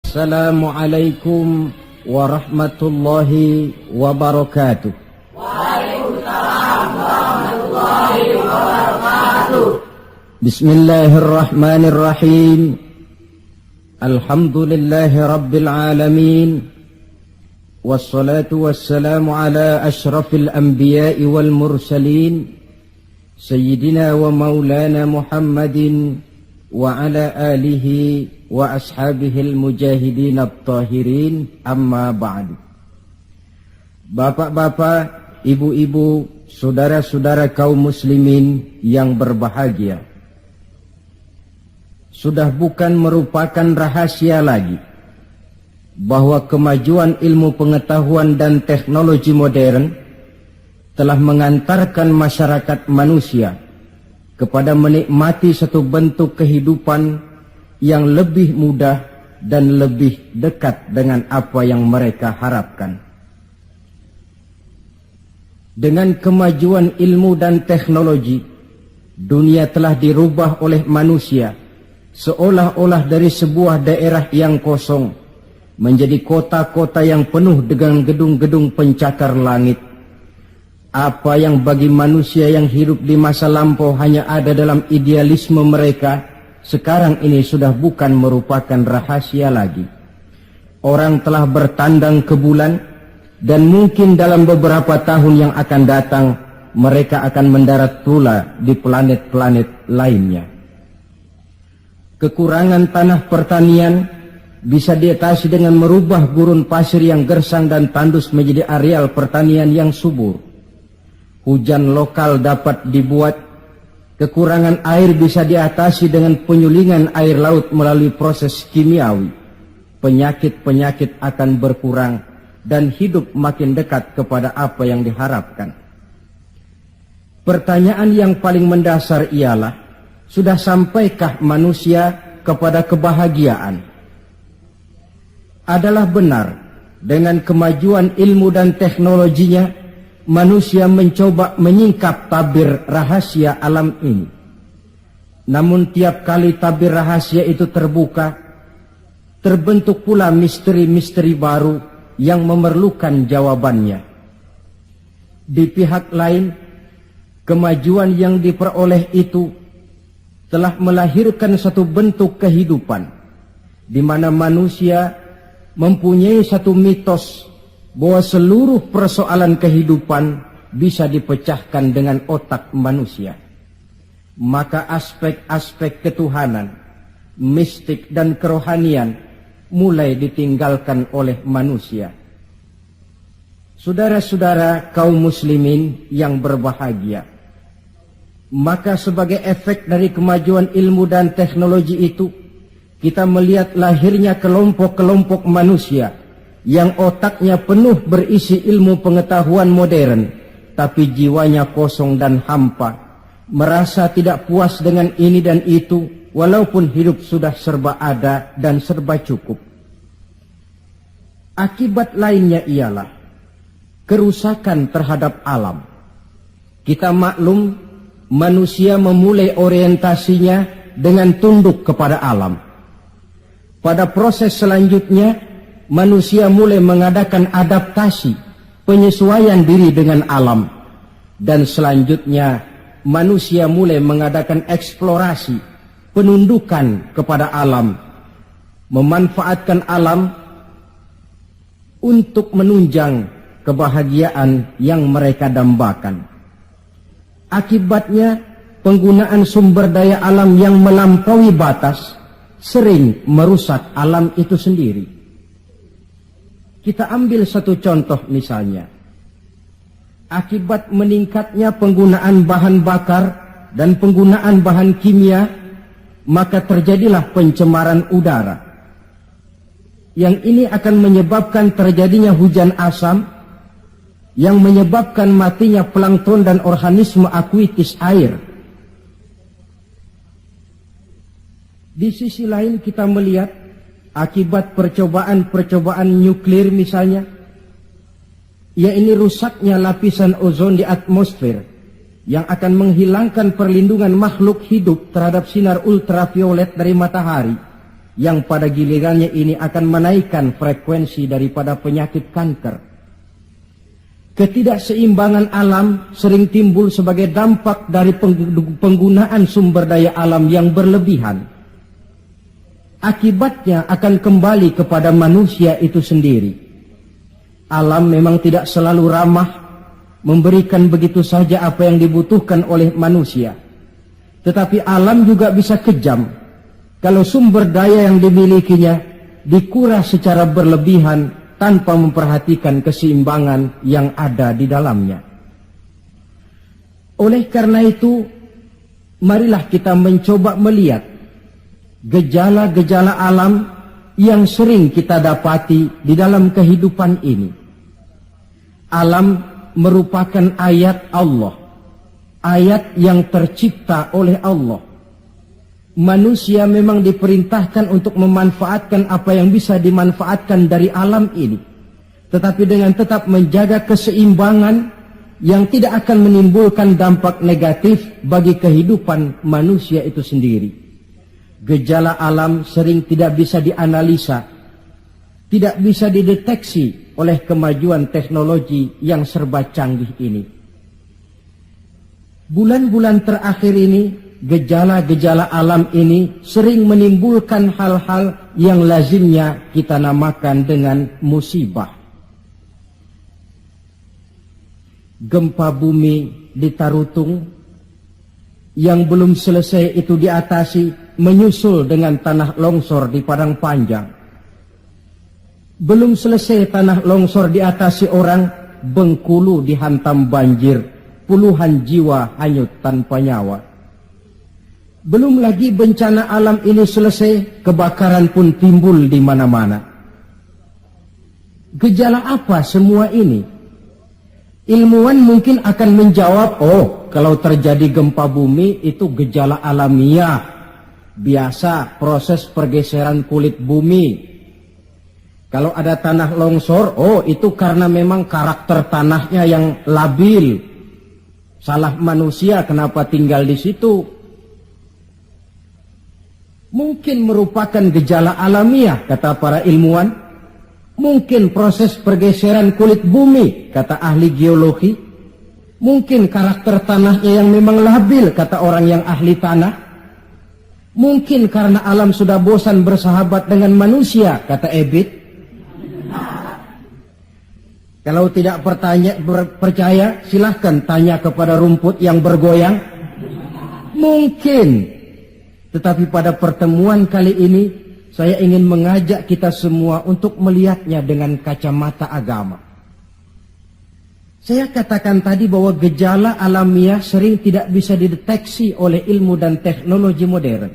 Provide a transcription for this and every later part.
Assalamualaikum warahmatullahi wabarakatuh. Waalaikumsalam warahmatullahi wabarakatuh. Bismillahirrahmanirrahim. Alhamdulillahi rabbil alamin. Wassalatu wassalamu ala ashrafil anbiya'i wal mursalin, Sayyidina wa maulana Muhammadin wa ala alihi wa ashabihil mujahidin at-tahirin, amma ba'du. Bapak-bapak, ibu-ibu, saudara-saudara kaum muslimin yang berbahagia, sudah bukan merupakan rahasia lagi bahwa kemajuan ilmu pengetahuan dan teknologi modern telah mengantarkan masyarakat manusia kepada menikmati satu bentuk kehidupan yang lebih mudah dan lebih dekat dengan apa yang mereka harapkan. Dengan kemajuan ilmu dan teknologi, dunia telah dirubah oleh manusia seolah-olah dari sebuah daerah yang kosong menjadi kota-kota yang penuh dengan gedung-gedung pencakar langit. Apa yang bagi manusia yang hidup di masa lampau hanya ada dalam idealisme mereka, sekarang ini sudah bukan merupakan rahasia lagi. Orang telah bertandang ke bulan, dan mungkin dalam beberapa tahun yang akan datang mereka akan mendarat pula di planet-planet lainnya. Kekurangan tanah pertanian bisa diatasi dengan merubah gurun pasir yang gersang dan tandus menjadi areal pertanian yang subur. Hujan lokal dapat dibuat. Kekurangan air bisa diatasi dengan penyulingan air laut melalui proses kimiawi. Penyakit-penyakit akan berkurang dan hidup makin dekat kepada apa yang diharapkan. Pertanyaan yang paling mendasar ialah, sudah sampaikah manusia kepada kebahagiaan? Adalah benar, dengan kemajuan ilmu dan teknologinya, manusia mencoba menyingkap tabir rahasia alam ini. Namun tiap kali tabir rahasia itu terbuka, terbentuk pula misteri-misteri baru yang memerlukan jawabannya. Di pihak lain, kemajuan yang diperoleh itu telah melahirkan satu bentuk kehidupan di mana manusia mempunyai satu mitos bahwa seluruh persoalan kehidupan bisa dipecahkan dengan otak manusia. Maka aspek-aspek ketuhanan, mistik dan kerohanian mulai ditinggalkan oleh manusia. Saudara-saudara kaum muslimin yang berbahagia, maka sebagai efek dari kemajuan ilmu dan teknologi itu, kita melihat lahirnya kelompok-kelompok manusia yang otaknya penuh berisi ilmu pengetahuan modern, tapi jiwanya kosong dan hampa, merasa tidak puas dengan ini dan itu, walaupun hidup sudah serba ada dan serba cukup. Akibat lainnya ialah kerusakan terhadap alam. Kita maklum, manusia memulai orientasinya dengan tunduk kepada alam. Pada proses selanjutnya, manusia mulai mengadakan adaptasi, penyesuaian diri dengan alam. Dan selanjutnya, manusia mulai mengadakan eksplorasi, penundukan kepada alam, memanfaatkan alam untuk menunjang kebahagiaan yang mereka dambakan. Akibatnya, penggunaan sumber daya alam yang melampaui batas sering merusak alam itu sendiri. Kita ambil satu contoh misalnya. Akibat meningkatnya penggunaan bahan bakar dan penggunaan bahan kimia, maka terjadilah pencemaran udara. Yang ini akan menyebabkan terjadinya hujan asam, yang menyebabkan matinya plankton dan organisme akuatis air. Di sisi lain kita melihat akibat percobaan-percobaan nuklir misalnya, yaitu rusaknya lapisan ozon di atmosfer yang akan menghilangkan perlindungan makhluk hidup terhadap sinar ultraviolet dari matahari, yang pada gilirannya ini akan menaikkan frekuensi daripada penyakit kanker. Ketidakseimbangan alam sering timbul sebagai dampak dari penggunaan sumber daya alam yang berlebihan. Akibatnya akan kembali kepada manusia itu sendiri. Alam memang tidak selalu ramah, memberikan begitu saja apa yang dibutuhkan oleh manusia. Tetapi alam juga bisa kejam kalau sumber daya yang dimilikinya dikuras secara berlebihan tanpa memperhatikan keseimbangan yang ada di dalamnya. Oleh karena itu, marilah kita mencoba melihat gejala-gejala alam yang sering kita dapati di dalam kehidupan ini. Alam merupakan ayat Allah, ayat yang tercipta oleh Allah. Manusia memang diperintahkan untuk memanfaatkan apa yang bisa dimanfaatkan dari alam ini, tetapi dengan tetap menjaga keseimbangan yang tidak akan menimbulkan dampak negatif bagi kehidupan manusia itu sendiri. Gejala alam sering tidak bisa dianalisa, tidak bisa dideteksi oleh kemajuan teknologi yang serba canggih ini. Bulan-bulan terakhir ini, gejala-gejala alam ini sering menimbulkan hal-hal yang lazimnya kita namakan dengan musibah. Gempa bumi di Tarutung yang belum selesai itu diatasi, menyusul dengan tanah longsor di Padang Panjang. Belum selesai tanah longsor diatasi orang, Bengkulu dihantam banjir, puluhan jiwa hanyut tanpa nyawa. Belum lagi bencana alam ini selesai, kebakaran pun timbul di mana-mana. Gejala apa semua ini? Ilmuwan mungkin akan menjawab, oh, kalau terjadi gempa bumi itu gejala alamiah, biasa proses pergeseran kulit bumi. Kalau ada tanah longsor, oh, itu karena memang karakter tanahnya yang labil. Salah manusia kenapa tinggal di situ. Mungkin merupakan gejala alamiah, kata para ilmuwan. Mungkin proses pergeseran kulit bumi, kata ahli geologi. Mungkin karakter tanahnya yang memang labil, kata orang yang ahli tanah. Mungkin karena alam sudah bosan bersahabat dengan manusia, kata Ebit. Kalau tidak percaya, silahkan tanya kepada rumput yang bergoyang. Mungkin. Tetapi pada pertemuan kali ini, saya ingin mengajak kita semua untuk melihatnya dengan kacamata agama. Saya katakan tadi bahwa gejala alamiah sering tidak bisa dideteksi oleh ilmu dan teknologi modern.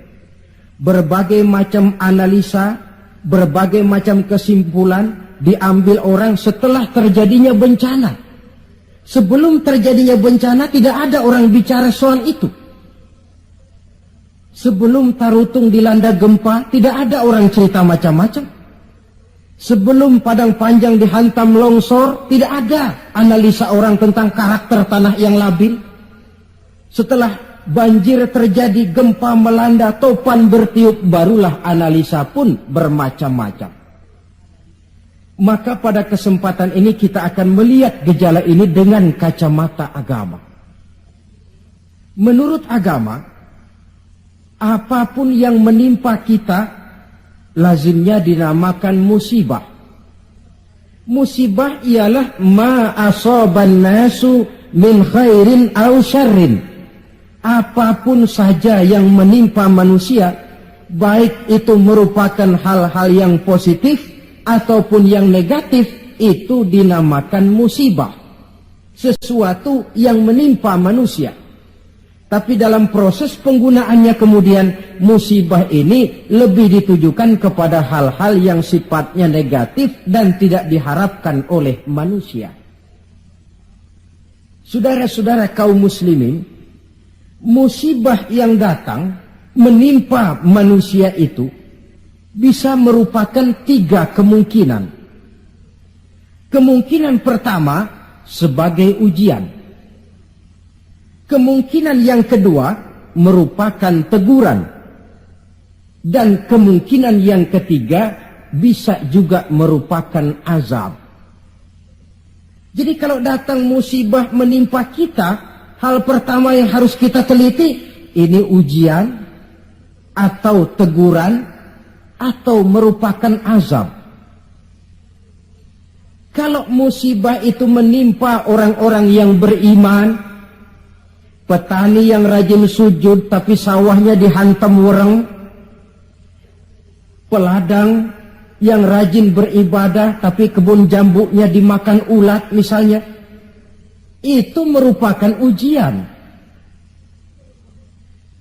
Berbagai macam analisa, berbagai macam kesimpulan diambil orang setelah terjadinya bencana. Sebelum terjadinya bencana tidak ada orang bicara soal itu. Sebelum Tarutung dilanda gempa, tidak ada orang cerita macam-macam. Sebelum Padang Panjang dihantam longsor, tidak ada analisa orang tentang karakter tanah yang labil. Setelah banjir terjadi, gempa melanda, topan bertiup, barulah analisa pun bermacam-macam. Maka pada kesempatan ini kita akan melihat gejala ini dengan kacamata agama. Menurut agama, apapun yang menimpa kita lazimnya dinamakan musibah. Musibah ialah ma asaban nasu min khairin aw syarrin. Apapun saja yang menimpa manusia, baik itu merupakan hal-hal yang positif ataupun yang negatif, itu dinamakan musibah. Sesuatu yang menimpa manusia. Tapi dalam proses penggunaannya kemudian, musibah ini lebih ditujukan kepada hal-hal yang sifatnya negatif dan tidak diharapkan oleh manusia. Saudara-saudara kaum muslimin, musibah yang datang menimpa manusia itu bisa merupakan 3 kemungkinan. Kemungkinan pertama sebagai ujian. Kemungkinan yang kedua merupakan teguran. Dan kemungkinan yang ketiga bisa juga merupakan azab. Jadi kalau datang musibah menimpa kita, hal pertama yang harus kita teliti, ini ujian atau teguran atau merupakan azab. Kalau musibah itu menimpa orang-orang yang beriman, petani yang rajin sujud tapi sawahnya dihantam wereng, peladang yang rajin beribadah tapi kebun jambunya dimakan ulat misalnya, itu merupakan ujian.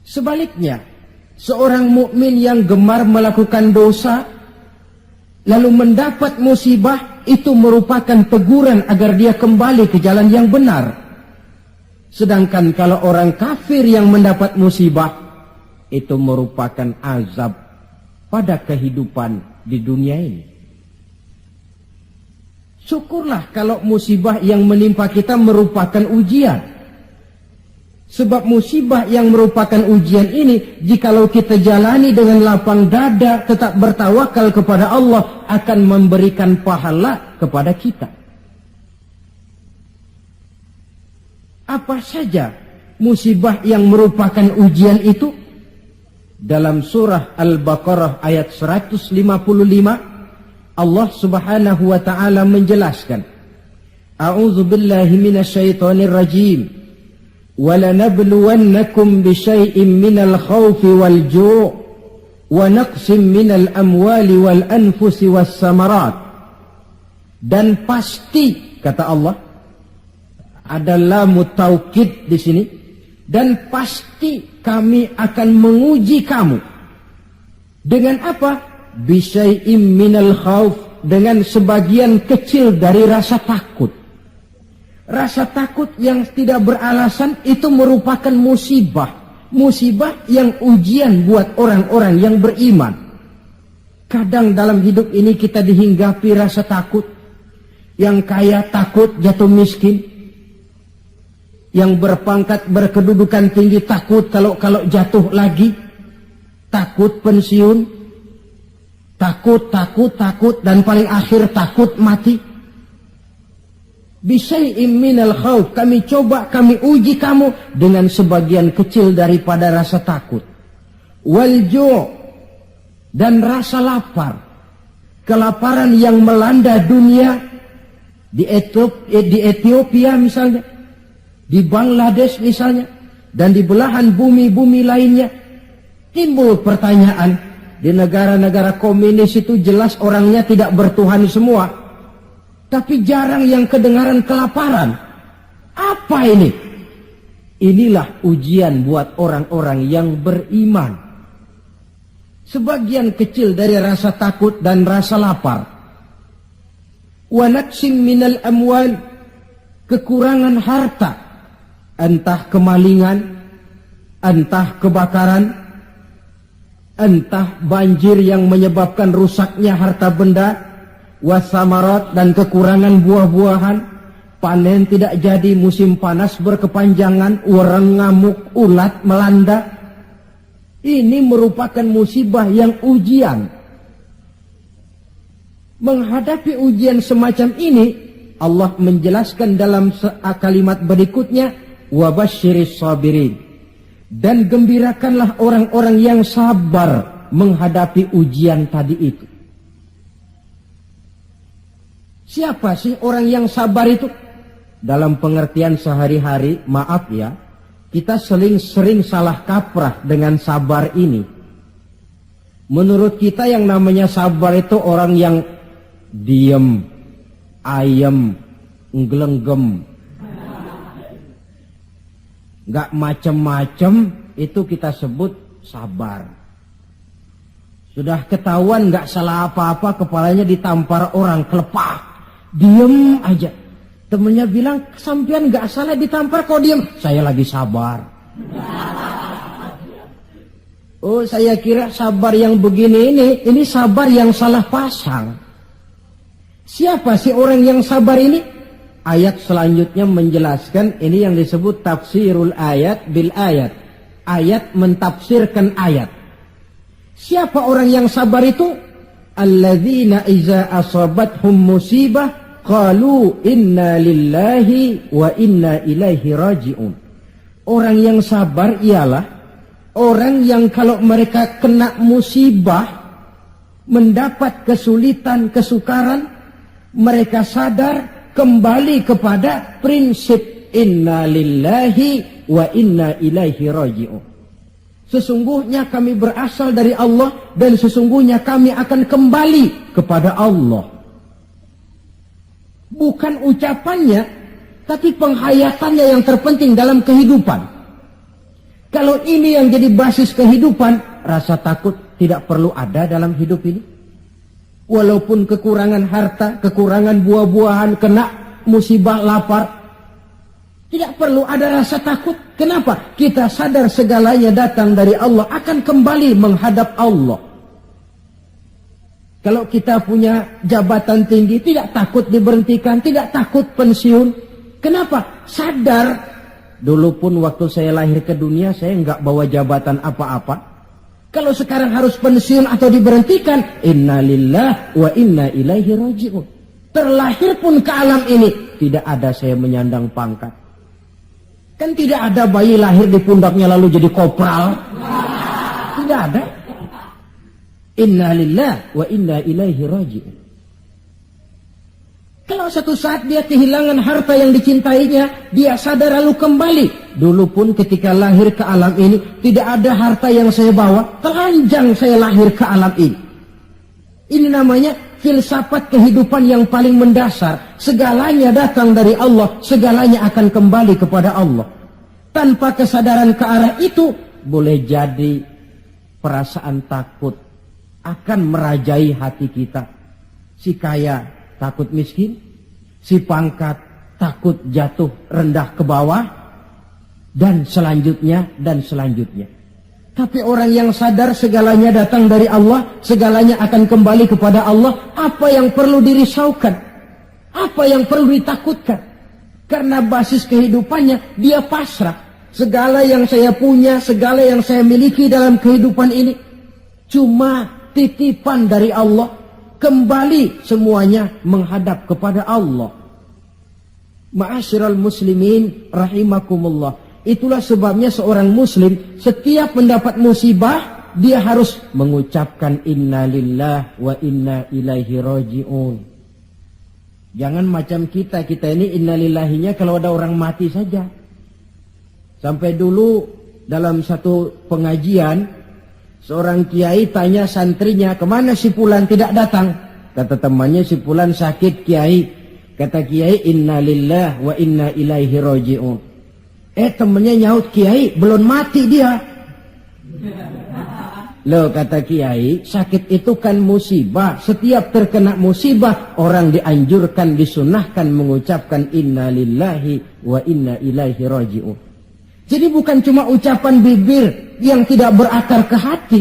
Sebaliknya, seorang mukmin yang gemar melakukan dosa lalu mendapat musibah, itu merupakan teguran agar dia kembali ke jalan yang benar. Sedangkan kalau orang kafir yang mendapat musibah, itu merupakan azab pada kehidupan di dunia ini. Syukurlah kalau musibah yang menimpa kita merupakan ujian. Sebab musibah yang merupakan ujian ini, jikalau kita jalani dengan lapang dada, tetap bertawakal kepada Allah, akan memberikan pahala kepada kita. Apa saja musibah yang merupakan ujian itu? Dalam surah Al-Baqarah ayat 155, Allah subhanahu wa ta'ala menjelaskan, A'udzu billahi minasyaitonir rajim. وَلَنَبْلُوَنَّكُمْ بِشَيْءٍ مِّنَ الْخَوْفِ وَالْجُوعِ وَنَقْصٍ مِّنَ الْأَمْوَالِ وَالْأَنْفُسِ وَالثَّمَرَاتِ. Dan pasti, kata Allah, ada lamu taukid di sini, dan pasti kami akan menguji kamu. Dengan apa? Bisyai'im minal khauf, dengan sebagian kecil dari rasa takut. Rasa takut yang tidak beralasan itu merupakan musibah. Musibah yang ujian buat orang-orang yang beriman. Kadang dalam hidup ini kita dihinggapi rasa takut. Yang kaya takut jatuh miskin. Yang berpangkat berkedudukan tinggi takut kalau jatuh lagi. Takut pensiun. Takut, dan paling akhir takut mati. Bisyai'im minal khauf, kami coba, kami uji kamu dengan sebagian kecil daripada rasa takut. Wal ju', dan rasa lapar. Kelaparan yang melanda dunia di Ethiopia misalnya, di Bangladesh misalnya, dan di belahan bumi-bumi lainnya. Timbul pertanyaan, di negara-negara komunis itu jelas orangnya tidak bertuhan semua. Tapi jarang yang kedengaran kelaparan. Apa ini? Inilah ujian buat orang-orang yang beriman. Sebagian kecil dari rasa takut dan rasa lapar. Wa naqsim minal amwal, kekurangan harta. Entah kemalingan, entah kebakaran, entah banjir yang menyebabkan rusaknya harta benda, wasamarat, dan kekurangan buah-buahan, panen tidak jadi, musim panas berkepanjangan, wereng ngamuk, ulat melanda. Ini merupakan musibah yang ujian. Menghadapi ujian semacam ini, Allah menjelaskan dalam kalimat berikutnya, wabasyiris sabirin, dan gembirakanlah orang-orang yang sabar menghadapi ujian tadi itu. Siapa sih orang yang sabar itu? Dalam pengertian sehari-hari, maaf ya, kita sering salah kaprah dengan sabar ini. Menurut kita yang namanya sabar itu orang yang diem, ayem, nggelenggem, gak macem-macem, itu kita sebut sabar. Sudah ketahuan gak salah apa-apa, kepalanya ditampar orang, kelepah, diem aja. Temennya bilang, sampean gak salah ditampar kok diem. Saya lagi sabar. Oh, saya kira sabar yang begini ini sabar yang salah pasang. Siapa sih orang yang sabar ini? Ayat selanjutnya menjelaskan, ini yang disebut tafsirul ayat bil ayat. Ayat mentafsirkan ayat. Siapa orang yang sabar itu? Alladzina iza asabathum musibah qalu inna lillahi wa inna ilaihi raji'un. Orang yang sabar ialah orang yang kalau mereka kena musibah, mendapat kesulitan, kesukaran, mereka sadar kembali kepada prinsip inna lillahi wa inna ilaihi raji'un. Sesungguhnya kami berasal dari Allah dan sesungguhnya kami akan kembali kepada Allah. Bukan ucapannya, tapi penghayatannya yang terpenting dalam kehidupan. Kalau ini yang jadi basis kehidupan, rasa takut tidak perlu ada dalam hidup ini. Walaupun kekurangan harta, kekurangan buah-buahan, kena musibah lapar, tidak perlu ada rasa takut. Kenapa? Kita sadar segalanya datang dari Allah, akan kembali menghadap Allah. Kalau kita punya jabatan tinggi, tidak takut diberhentikan, tidak takut pensiun. Kenapa? Sadar. Dulu pun waktu saya lahir ke dunia, saya enggak bawa jabatan apa-apa. Kalau sekarang harus pensiun atau diberhentikan, inna lillah wa inna ilaihi raji'un. Terlahir pun ke alam ini, tidak ada saya menyandang pangkat. Kan tidak ada bayi lahir di pundaknya lalu jadi kopral. Tidak ada. Inna lillah wa inna ilaihi raji'un. Kalau satu saat dia kehilangan harta yang dicintainya, dia sadar lalu kembali. Dulu pun ketika lahir ke alam ini, tidak ada harta yang saya bawa, telanjang saya lahir ke alam ini. Ini namanya filsafat kehidupan yang paling mendasar. Segalanya datang dari Allah, segalanya akan kembali kepada Allah. Tanpa kesadaran ke arah itu, boleh jadi perasaan takut akan merajai hati kita. Si kaya takut miskin, si pangkat takut jatuh rendah ke bawah, dan selanjutnya, dan selanjutnya. Tapi orang yang sadar segalanya datang dari Allah, segalanya akan kembali kepada Allah, apa yang perlu dirisaukan? Apa yang perlu ditakutkan? Karena basis kehidupannya, dia pasrah. Segala yang saya punya, segala yang saya miliki dalam kehidupan ini, cuma titipan dari Allah. Kembali semuanya menghadap kepada Allah. Ma'asyiral muslimin rahimakumullah. Itulah sebabnya seorang muslim setiap mendapat musibah, dia harus mengucapkan inna lillah wa inna ilaihi raji'un. Jangan macam kita ini inna lillahinya kalau ada orang mati saja. Sampai dulu dalam satu pengajian, seorang kiai tanya santrinya, kemana si fulan tidak datang? Kata temannya, si fulan sakit kiai. Kata kiai, inna lillah wa inna ilaihi raji'un. Temennya nyaut, kiai belum mati dia. Loh, kata kiai, sakit itu kan musibah. Setiap terkena musibah, orang dianjurkan, disunahkan mengucapkan inna lillahi wa inna ilaihi raji'un. Jadi bukan cuma ucapan bibir yang tidak berakar ke hati,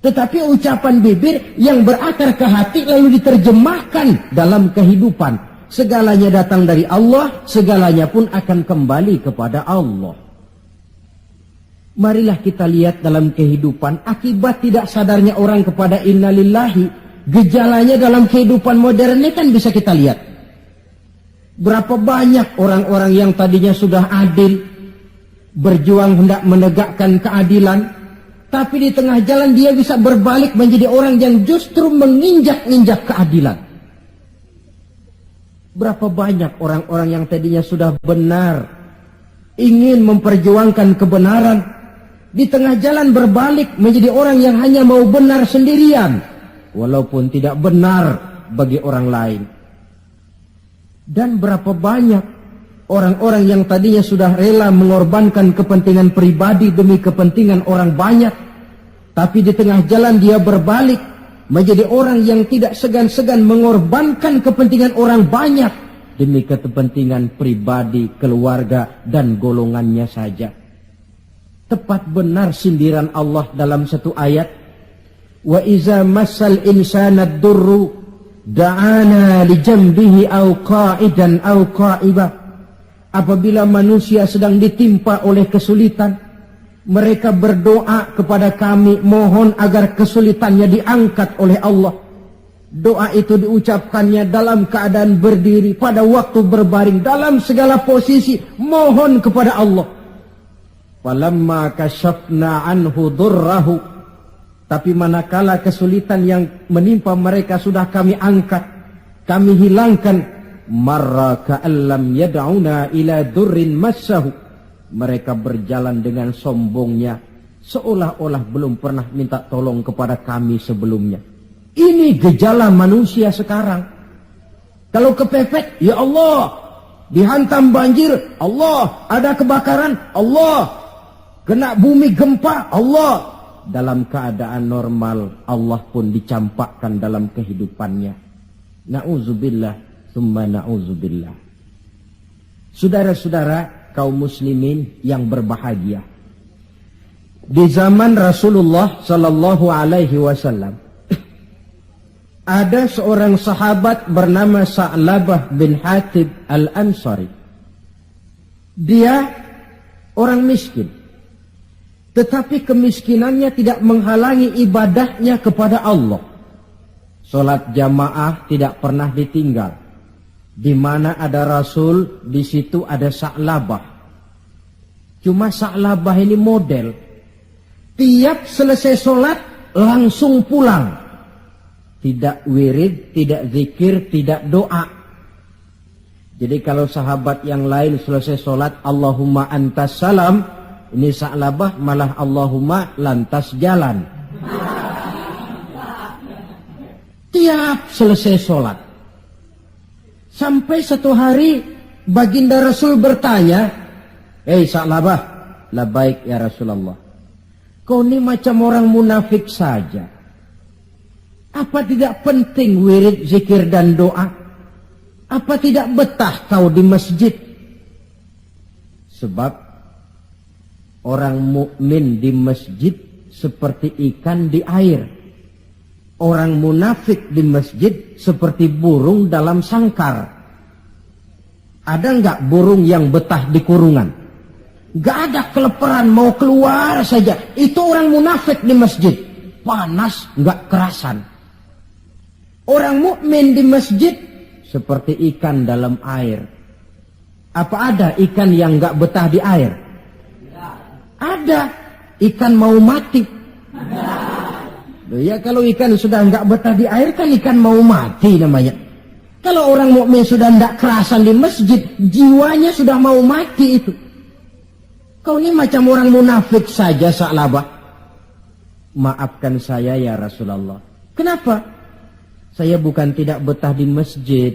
tetapi ucapan bibir yang berakar ke hati lalu diterjemahkan dalam kehidupan. Segalanya datang dari Allah, segalanya pun akan kembali kepada Allah. Marilah kita lihat dalam kehidupan, akibat tidak sadarnya orang kepada inna lillahi, gejalanya dalam kehidupan modern ini kan bisa kita lihat. Berapa banyak orang-orang yang tadinya sudah adil, berjuang hendak menegakkan keadilan, tapi di tengah jalan dia bisa berbalik menjadi orang yang justru menginjak-injak keadilan. Berapa banyak orang-orang yang tadinya sudah benar, ingin memperjuangkan kebenaran, di tengah jalan berbalik menjadi orang yang hanya mau benar sendirian, walaupun tidak benar bagi orang lain. Dan berapa banyak orang-orang yang tadinya sudah rela mengorbankan kepentingan pribadi demi kepentingan orang banyak, tapi di tengah jalan dia berbalik menjadi orang yang tidak segan-segan mengorbankan kepentingan orang banyak demi kepentingan pribadi, keluarga, dan golongannya saja. Tepat benar sindiran Allah dalam satu ayat, wa iza massal insana ad-durru da'ana li jambihi aw qa'idan aw qa'iba. Apabila manusia sedang ditimpa oleh kesulitan, Mereka berdoa kepada kami, mohon agar kesulitannya diangkat oleh Allah. Doa itu diucapkannya dalam keadaan berdiri, pada waktu berbaring, dalam segala posisi, mohon kepada Allah. Falamma kasyafna anhu durrahu, tapi manakala kesulitan yang menimpa mereka sudah kami angkat, kami hilangkan, marra ka'allam yad'una ila durrin massahu, mereka berjalan dengan sombongnya, seolah-olah belum pernah minta tolong kepada kami sebelumnya. Ini gejala manusia sekarang. Kalau kepepet, ya Allah. Dihantam banjir, Allah. Ada kebakaran, Allah. Kena bumi gempa, Allah. Dalam keadaan normal, Allah pun dicampakkan dalam kehidupannya. Na'udzubillah, summa na'udzubillah. Saudara-saudara kaum muslimin yang berbahagia, di zaman Rasulullah sallallahu alaihi wasallam ada seorang sahabat bernama Sa'labah bin Hatib Al-Ansari. Dia orang miskin, tetapi kemiskinannya tidak menghalangi ibadahnya kepada Allah. Salat jamaah tidak pernah ditinggal. Di mana ada Rasul, di situ ada Sa'labah. Cuma Sa'labah ini model. Tiap selesai sholat, langsung pulang. Tidak wirid, tidak zikir, tidak doa. Jadi kalau sahabat yang lain selesai sholat, Allahumma antas salam, ini Sa'labah malah Allahumma lantas jalan. Tiap selesai sholat. Sampai satu hari baginda Rasul bertanya, "Hei Sa'labah," "Labaik ya Rasulullah." "Kau ini macam orang munafik saja. Apa tidak penting wirid, zikir dan doa? Apa tidak betah kau di masjid?" Sebab orang mukmin di masjid seperti ikan di air. Orang munafik di masjid seperti burung dalam sangkar. Ada enggak burung yang betah di kurungan? Enggak ada, keleparan mau keluar saja. Itu orang munafik di masjid. Panas enggak kerasan. Orang mukmin di masjid seperti ikan dalam air. Apa ada ikan yang enggak betah di air? Ada. Ikan mau mati. Ya kalau ikan sudah enggak betah di air kan ikan mau mati namanya. Kalau orang mukmin sudah enggak kerasan di masjid, jiwanya sudah mau mati itu. Kau ini macam orang munafik saja Sa'labah. Maafkan saya ya Rasulullah. Kenapa? Saya bukan tidak betah di masjid.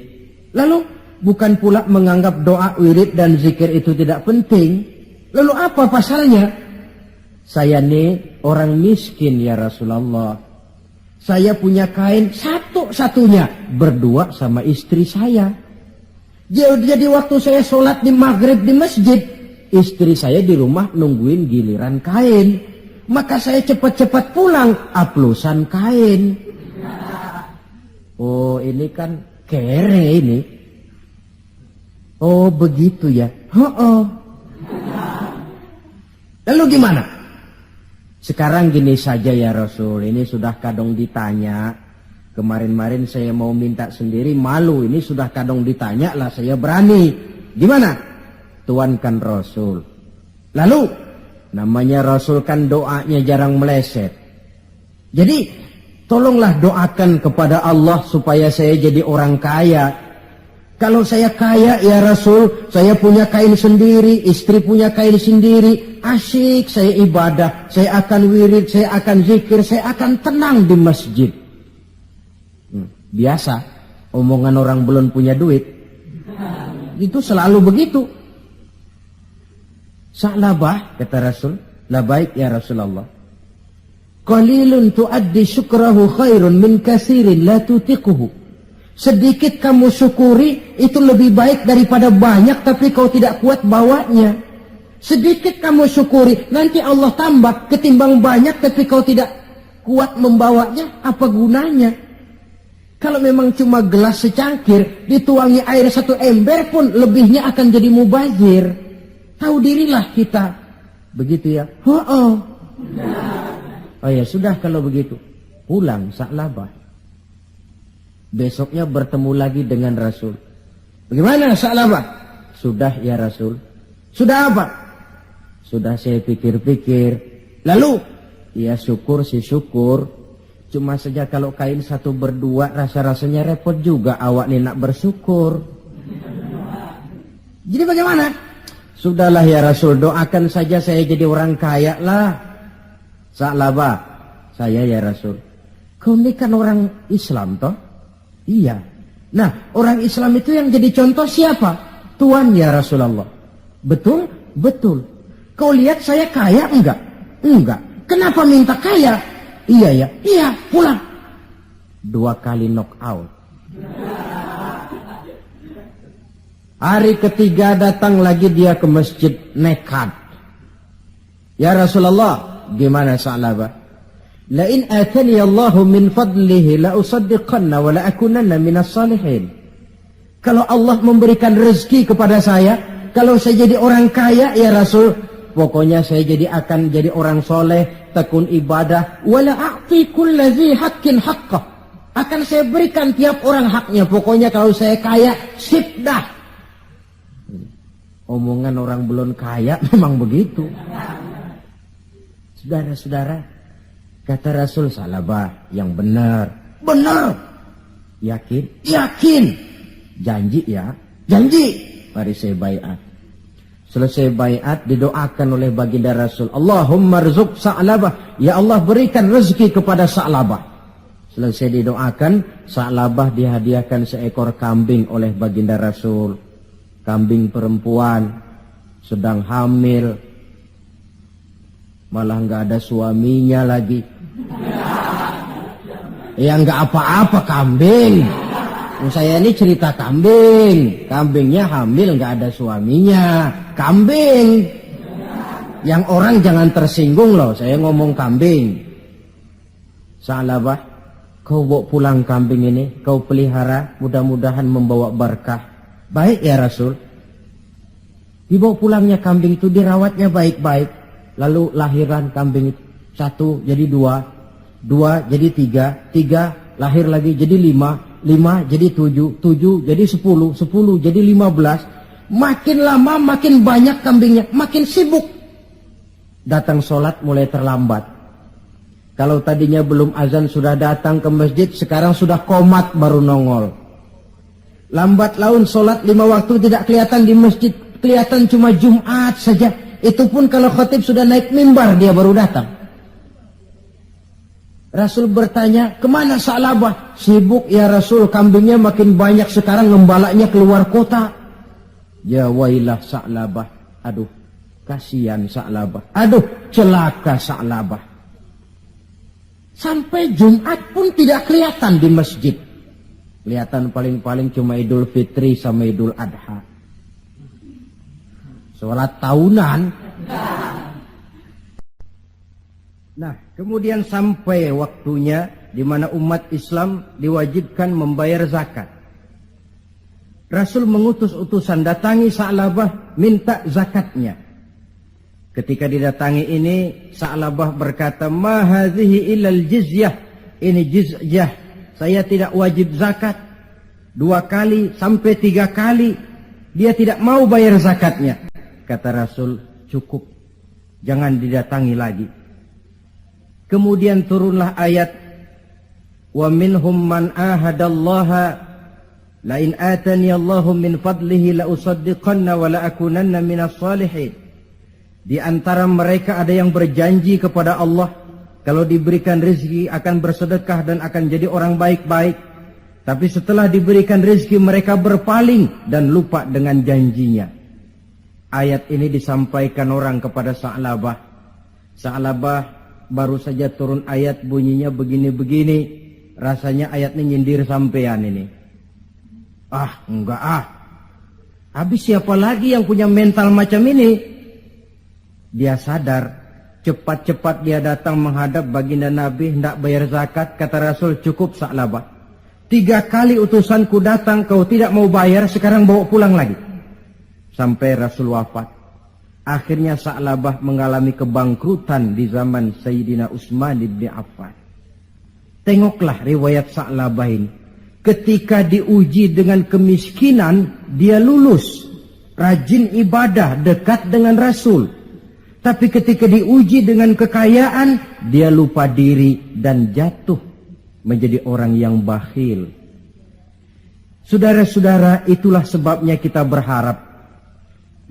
Lalu bukan pula menganggap doa, wirid dan zikir itu tidak penting. Lalu apa pasalnya? Saya ini orang miskin ya Rasulullah. Saya punya kain satu-satunya, berdua sama istri saya. Jadi waktu saya sholat di maghrib di masjid, istri saya di rumah nungguin giliran kain. Maka saya cepat-cepat pulang, aplusan kain. Oh ini kan kere ini. Oh begitu ya. Lalu gimana? Sekarang gini saja ya Rasul, ini sudah kadang ditanya. Kemarin-marin saya mau minta sendiri, malu. Ini sudah kadang ditanya lah, saya berani. Gimana? Tuankan Rasul. Lalu, namanya Rasul kan doanya jarang meleset. Jadi, tolonglah doakan kepada Allah supaya saya jadi orang kaya. Kalau saya kaya ya Rasul, saya punya kain sendiri, istri punya kain sendiri. Asyik saya ibadah, saya akan wirid, saya akan zikir, saya akan tenang di masjid. Biasa, omongan orang belum punya duit. Itu selalu begitu. Sa'labah, kata Rasul, labaik ya Rasulullah. Qalilun tuaddi syukrahu khairun min kasirin la tutiquhu. Sedikit kamu syukuri, itu lebih baik daripada banyak tapi kau tidak kuat bawanya. Sedikit kamu syukuri, nanti Allah tambah ketimbang banyak tapi kau tidak kuat membawanya, apa gunanya? Kalau memang cuma gelas secangkir, dituangi air 1 ember pun lebihnya akan jadi mubazir. Tahu dirilah kita. Begitu ya? Oh ya sudah kalau begitu. Pulang Sa'labah. Besoknya bertemu lagi dengan Rasul. Bagaimana Sa'labah? Sudah ya Rasul. Sudah apa? Sudah saya pikir-pikir. Lalu? Ya syukur sih syukur. Cuma saja kalau kain satu berdua rasa-rasanya repot juga awak nih nak bersyukur. Jadi bagaimana? Sudahlah ya Rasul, doakan saja saya jadi orang kaya lah. Sa'labah, saya ya Rasul. Kau ini kan orang Islam toh? Iya. Nah, orang Islam itu yang jadi contoh siapa? Tuan ya Rasulullah. Betul? Betul. Kau lihat saya kaya enggak? Enggak. Kenapa minta kaya? Iya ya. Iya, pulang. 2 kali knock out. Hari ketiga datang lagi dia ke masjid nekat. Ya Rasulullah, gimana Sa'labah? La in atani Allahu min fadlihi la usaddiqanna wa la akunanna minas salihin. Kalau Allah memberikan rezeki kepada saya, kalau saya jadi orang kaya ya Rasul, pokoknya saya akan jadi orang soleh, tekun ibadah, wala a'ti kulladzi haqqin haqqah. Akan saya berikan tiap orang haknya. Pokoknya kalau saya kaya, sip dah. Omongan orang belum kaya memang begitu. Saudara-saudara, kata Rasul, Sa'labah yang benar. Benar. Yakin? Yakin. Janji ya? Janji. Mari saya baiat. Selesai baiat didoakan oleh baginda Rasul. Allahumma rzuq Sa'labah. Ya Allah berikan rezeki kepada Sa'labah. Selesai didoakan, Sa'labah dihadiahkan seekor kambing oleh baginda Rasul. Kambing perempuan, sedang hamil. Malah nggak ada suaminya lagi. Ya nggak apa-apa kambing. Saya ini cerita kambing. Kambingnya hamil nggak ada suaminya. Kambing. Yang orang jangan tersinggung loh. Saya ngomong kambing. Sa'labah, kau bawa pulang kambing ini. Kau pelihara. Mudah-mudahan membawa berkah. Baik ya Rasul. Dibawa pulangnya kambing itu, dirawatnya baik-baik. Lalu lahiran kambing itu. 1 jadi 2. 2 jadi 3. 3 lahir lagi jadi 5. 5 jadi 7, 7 jadi 10, 10 jadi 15. Makin lama makin banyak kambingnya, makin sibuk. Datang sholat mulai terlambat. Kalau tadinya belum azan sudah datang ke masjid, sekarang sudah qomat baru nongol. Lambat laun sholat 5 waktu tidak kelihatan di masjid, kelihatan cuma Jumat saja. Itu pun kalau khatib sudah naik mimbar dia baru datang. Rasul bertanya, kemana Sa'labah? Sibuk ya Rasul, kambingnya makin banyak sekarang, ngembalaknya keluar kota. Ya wailah Sa'labah. Aduh, kasihan Sa'labah. Aduh, celaka Sa'labah. Sampai Jumat pun tidak kelihatan di masjid. Kelihatan paling-paling cuma Idul Fitri sama Idul Adha. Sholat tahunan. Nah, kemudian sampai waktunya di mana umat Islam diwajibkan membayar zakat. Rasul mengutus utusan, datangi Sa'labah, minta zakatnya. Ketika didatangi ini, Sa'labah berkata, ma hadhihi illal jizyah. Ini jizyah. Saya tidak wajib zakat. 2 kali sampai 3 kali dia tidak mau bayar zakatnya. Kata Rasul, cukup, jangan didatangi lagi. Kemudian turunlah ayat, wa minhum man ahadallaha la in atani Allahu min fadlihi la usaddiqanna wa la akunanna minas salihin. Di antara mereka ada yang berjanji kepada Allah, kalau diberikan rezeki akan bersedekah dan akan jadi orang baik-baik. Tapi setelah diberikan rezeki mereka berpaling dan lupa dengan janjinya. Ayat ini disampaikan orang kepada Sa'labah. Sa'labah baru saja turun ayat bunyinya begini-begini. Rasanya ayatnya nyindir sampean ini. Ah, enggak ah. Habis siapa lagi yang punya mental macam ini? Dia sadar. Cepat-cepat dia datang menghadap baginda Nabi, hendak bayar zakat. Kata Rasul, cukup Sa'labah. 3 kali utusanku datang, kau tidak mau bayar, sekarang bawa pulang lagi. Sampai Rasul wafat. Akhirnya Sa'labah mengalami kebangkrutan di zaman Sayyidina Utsman bin Affan. Tengoklah riwayat Sa'labah ini. Ketika diuji dengan kemiskinan, dia lulus. Rajin ibadah, dekat dengan Rasul. Tapi ketika diuji dengan kekayaan, dia lupa diri dan jatuh menjadi orang yang bakhil. Saudara-saudara, itulah sebabnya kita berharap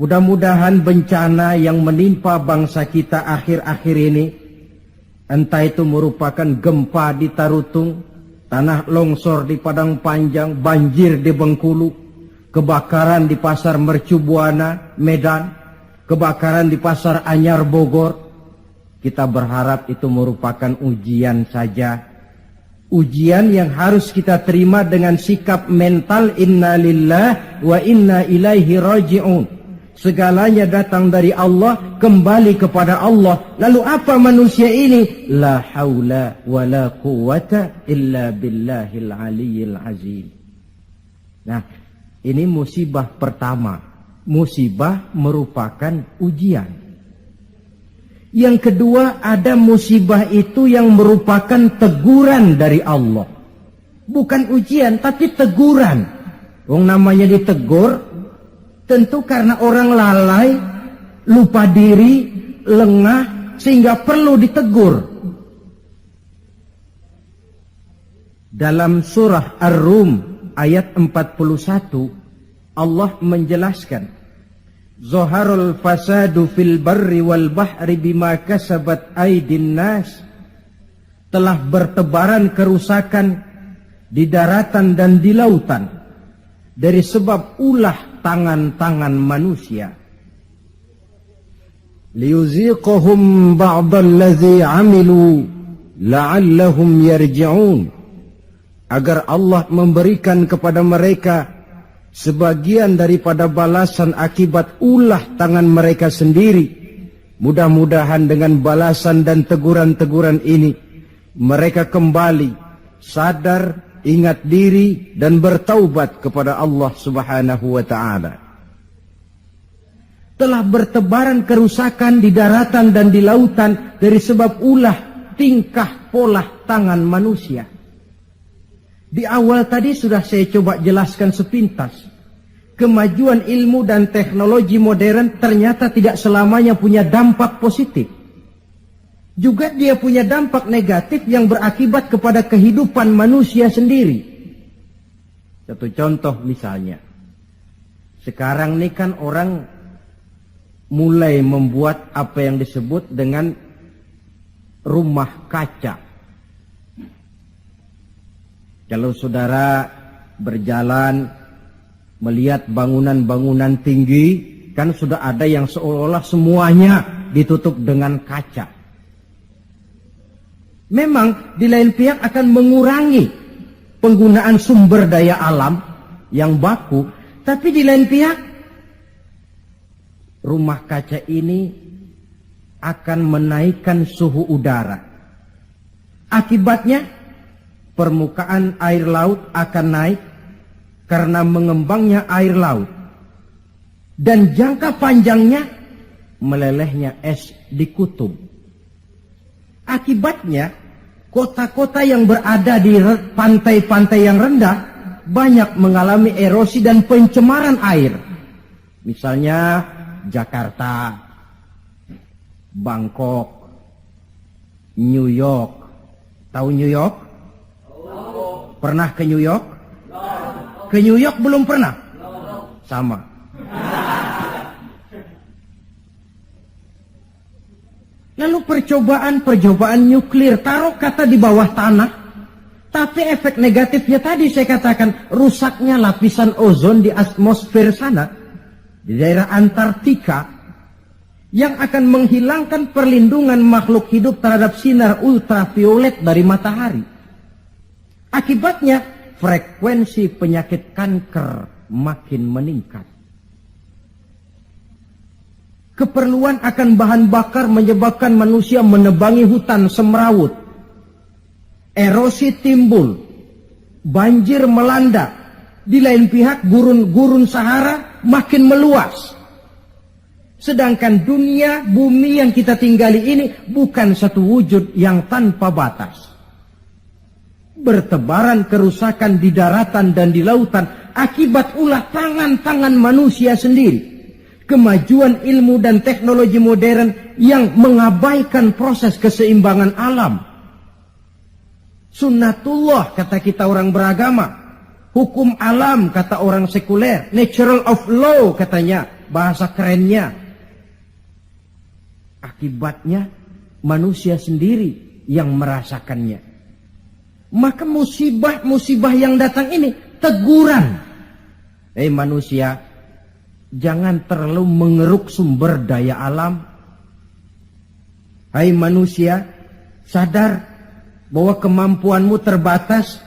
mudah-mudahan bencana yang menimpa bangsa kita akhir-akhir ini, entah itu merupakan gempa di Tarutung, tanah longsor di Padang Panjang, banjir di Bengkulu, kebakaran di Pasar Mercu Buana, Medan, kebakaran di Pasar Anyar Bogor, kita berharap itu merupakan ujian saja. Ujian yang harus kita terima dengan sikap mental inna lillah wa inna ilaihi raji'un. Segalanya datang dari Allah, kembali kepada Allah. Lalu apa manusia ini? La haula wa la quwata illa billahil aliyyil azim. Nah, ini musibah pertama. Musibah merupakan ujian. Yang kedua, ada musibah itu yang merupakan teguran dari Allah. Bukan ujian, tapi teguran. Wong namanya ditegur, tentu karena orang lalai, lupa diri, lengah, sehingga perlu ditegur. Dalam surah Ar-Rum ayat 41, Allah menjelaskan, Zaharul fasadu fil barri wal bahri bima kasabat aydin nas. Telah bertebaran kerusakan di daratan dan di lautan dari sebab ulah tangan-tangan manusia. Liyuziqahum ba'dallazi 'amilu la'allahum yarji'un. Agar Allah memberikan kepada mereka sebagian daripada balasan akibat ulah tangan mereka sendiri. Mudah-mudahan dengan balasan dan teguran-teguran ini mereka kembali sadar, ingat diri dan bertaubat kepada Allah Subhanahu wa ta'ala. Telah bertebaran kerusakan di daratan dan di lautan dari sebab ulah tingkah pola tangan manusia. Di awal tadi sudah saya coba jelaskan sepintas. Kemajuan ilmu dan teknologi modern ternyata tidak selamanya punya dampak positif. Juga dia punya dampak negatif yang berakibat kepada kehidupan manusia sendiri. Satu contoh misalnya. Sekarang ini kan orang mulai membuat apa yang disebut dengan rumah kaca. Kalau saudara berjalan melihat bangunan-bangunan tinggi, kan sudah ada yang seolah-olah semuanya ditutup dengan kaca. Memang di lain pihak akan mengurangi penggunaan sumber daya alam yang baku, tapi di lain pihak rumah kaca ini akan menaikkan suhu udara. Akibatnya permukaan air laut akan naik karena mengembangnya air laut. Dan jangka panjangnya melelehnya es di kutub. Akibatnya kota-kota yang berada di pantai-pantai yang rendah banyak mengalami erosi dan pencemaran air. Misalnya Jakarta, Bangkok, New York. Tahu New York? Pernah ke New York? Ke New York belum pernah? Sama. Lalu percobaan nuklir, taruh kata di bawah tanah, tapi efek negatifnya tadi saya katakan, rusaknya lapisan ozon di atmosfer sana, di daerah Antartika, yang akan menghilangkan perlindungan makhluk hidup terhadap sinar ultraviolet dari matahari. Akibatnya frekuensi penyakit kanker makin meningkat. Keperluan akan bahan bakar menyebabkan manusia menebangi hutan semrawut. Erosi timbul, banjir melanda. Di lain pihak gurun Sahara makin meluas. Sedangkan dunia, bumi yang kita tinggali ini bukan satu wujud yang tanpa batas. Bertebaran kerusakan di daratan dan di lautan akibat ulah tangan-tangan manusia sendiri. Kemajuan ilmu dan teknologi modern yang mengabaikan proses keseimbangan alam. Sunnatullah kata kita orang beragama. Hukum alam kata orang sekuler. Natural of law katanya, bahasa kerennya. Akibatnya manusia sendiri yang merasakannya. Maka musibah-musibah yang datang ini teguran. Manusia, jangan terlalu mengeruk sumber daya alam. Hai manusia, sadar bahwa kemampuanmu terbatas.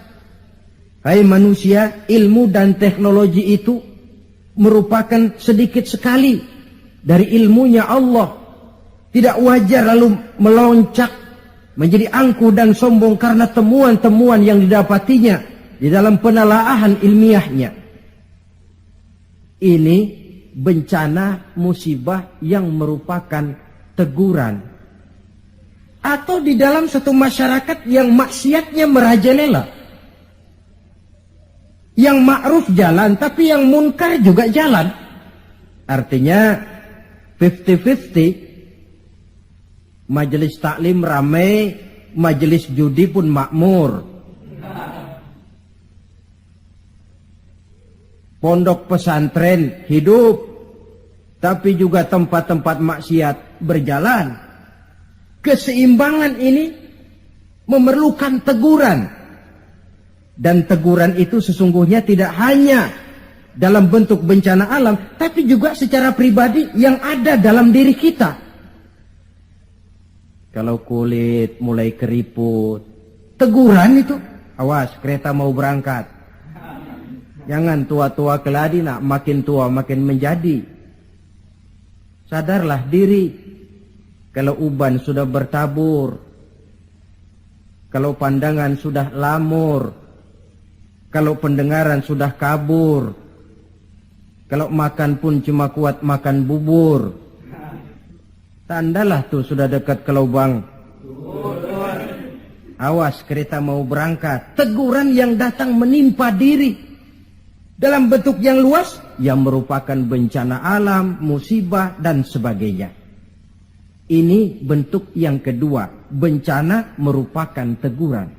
Hai manusia, ilmu dan teknologi itu merupakan sedikit sekali dari ilmunya Allah. Tidak wajar lalu meloncat menjadi angkuh dan sombong karena temuan-temuan yang didapatinya di dalam penelaahan ilmiahnya. Ini bencana musibah yang merupakan teguran. Atau di dalam satu masyarakat yang maksiatnya merajalela. Yang ma'ruf jalan, tapi yang munkar juga jalan. Artinya 50-50. Majelis taklim ramai, majelis judi pun makmur. Pondok pesantren hidup, tapi juga tempat-tempat maksiat berjalan. Keseimbangan ini memerlukan teguran. Dan teguran itu sesungguhnya tidak hanya dalam bentuk bencana alam, tapi juga secara pribadi yang ada dalam diri kita. Kalau kulit mulai keriput, teguran itu, awas kereta mau berangkat. Jangan tua-tua keladi nak, makin tua makin menjadi. Sadarlah diri. Kalau uban sudah bertabur, kalau pandangan sudah lamur, kalau pendengaran sudah kabur, kalau makan pun cuma kuat makan bubur, tandalah tuh sudah dekat ke lubang. Awas kereta mau berangkat. Teguran yang datang menimpa diri dalam bentuk yang luas, yang merupakan bencana alam, musibah dan sebagainya. Ini bentuk yang kedua, bencana merupakan teguran.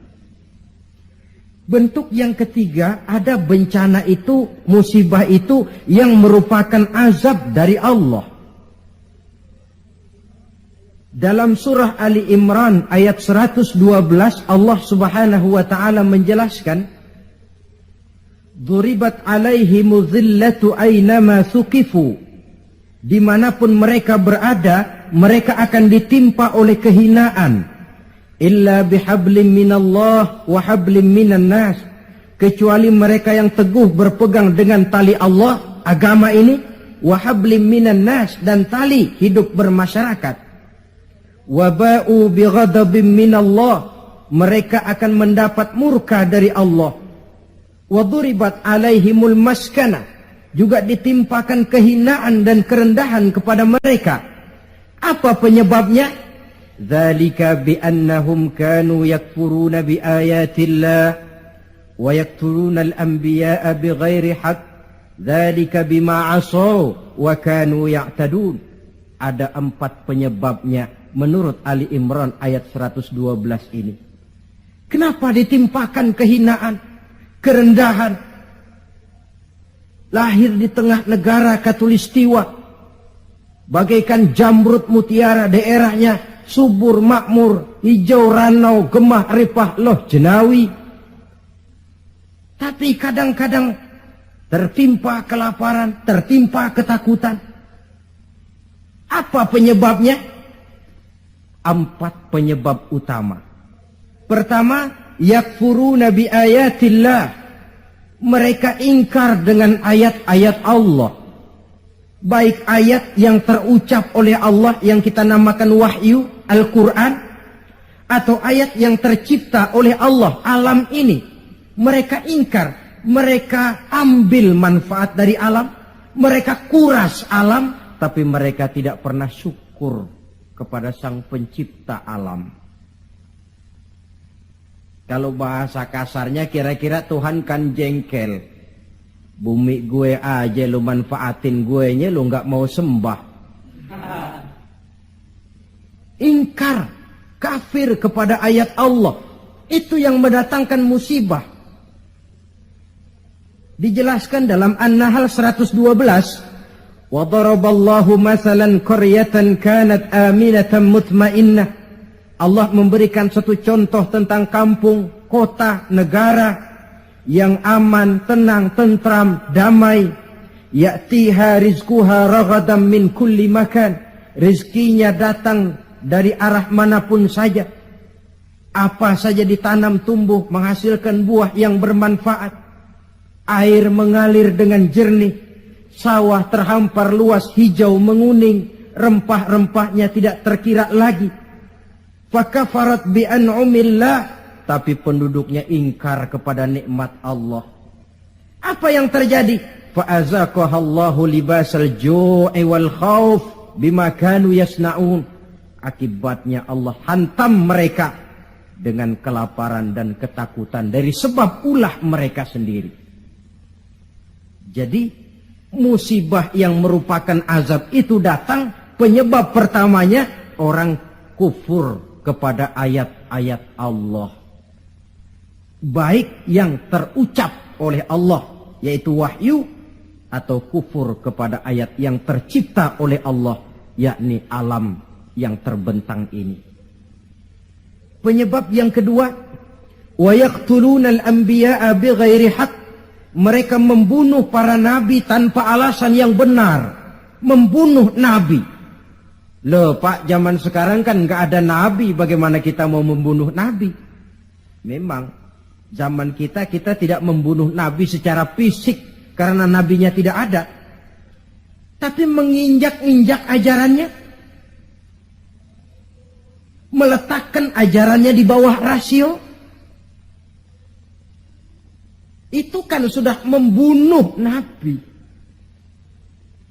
Bentuk yang ketiga, ada bencana itu, musibah itu yang merupakan azab dari Allah. Dalam surah Ali Imran ayat 112 Allah Subhanahu wa taala menjelaskan, "Duribat 'alaihimuz zillatu aynama thuqifu." Dimanapun mereka berada, mereka akan ditimpa oleh kehinaan. Illa bihablim minallah wa hablim minan nas. Kecuali mereka yang teguh berpegang dengan tali Allah, agama ini, wa hablim minan nas, dan tali hidup bermasyarakat. Wa ba'u bighadabim minallah. Mereka akan mendapat murka dari Allah. Wa duribat alaihimul maskana. Juga ditimpakan kehinaan dan kerendahan kepada mereka. Apa penyebabnya? Dzalika biannahum kanu yakfuruna biayatillah wa yaqtuluna al-anbiya'a bighairi haqq. Dzalika bima 'asaw wa kanu ya'tadun. Ada 4 penyebabnya menurut Ali Imran ayat 112 ini. Kenapa ditimpakan kehinaan, kerendahan? Lahir di tengah negara Katulistiwa, bagaikan jamrut mutiara, daerahnya subur makmur, hijau ranau, gemah ripah loh jenawi. Tapi kadang-kadang tertimpa kelaparan, tertimpa ketakutan. Apa penyebabnya? 4 penyebab utama. Pertama, yakfuruna bi ayatillah. Mereka ingkar dengan ayat-ayat Allah. Baik ayat yang terucap oleh Allah yang kita namakan wahyu, Al-Quran, atau ayat yang tercipta oleh Allah, alam ini. Mereka ingkar, mereka ambil manfaat dari alam, mereka kuras alam, tapi mereka tidak pernah syukur kepada Sang Pencipta alam. Kalau bahasa kasarnya kira-kira Tuhan kan jengkel. Bumi gue aja lu manfaatin gue nya, lu gak mau sembah. Ingkar, kafir kepada ayat Allah. Itu yang mendatangkan musibah. Dijelaskan dalam An-Nahl 112. Wa daraballahu mathalan qaryatan kanat aminatan mutmainnah. Allah memberikan satu contoh tentang kampung, kota, negara yang aman, tenang, tentram, damai. Ya'tiha rizquha ragadan min kulli makan. Rizkinya datang dari arah manapun saja. Apa saja ditanam tumbuh menghasilkan buah yang bermanfaat. Air mengalir dengan jernih. Sawah terhampar luas hijau menguning. Rempah-rempahnya tidak terkira lagi. Fakafarat bi'an'umillah. Tapi penduduknya ingkar kepada nikmat Allah. Apa yang terjadi? Fa'azaqahallahu libasal ju'i wal khauf bima kanu yasna'un. Akibatnya Allah hantam mereka dengan kelaparan dan ketakutan dari sebab ulah mereka sendiri. Jadi musibah yang merupakan azab itu datang, penyebab pertamanya orang kufur kepada ayat-ayat Allah. Baik yang terucap oleh Allah, yaitu wahyu, atau kufur kepada ayat yang tercipta oleh Allah, yakni alam yang terbentang ini. Penyebab yang kedua, wa yaqtuluna al-anbiya'a bighairi haqq. Mereka membunuh para nabi tanpa alasan yang benar. Membunuh nabi. Loh Pak, zaman sekarang kan nggak ada nabi, bagaimana kita mau membunuh nabi? Memang zaman kita tidak membunuh nabi secara fisik karena nabinya tidak ada. Tapi menginjak-injak ajarannya, meletakkan ajarannya di bawah rasio, itu kan sudah membunuh nabi.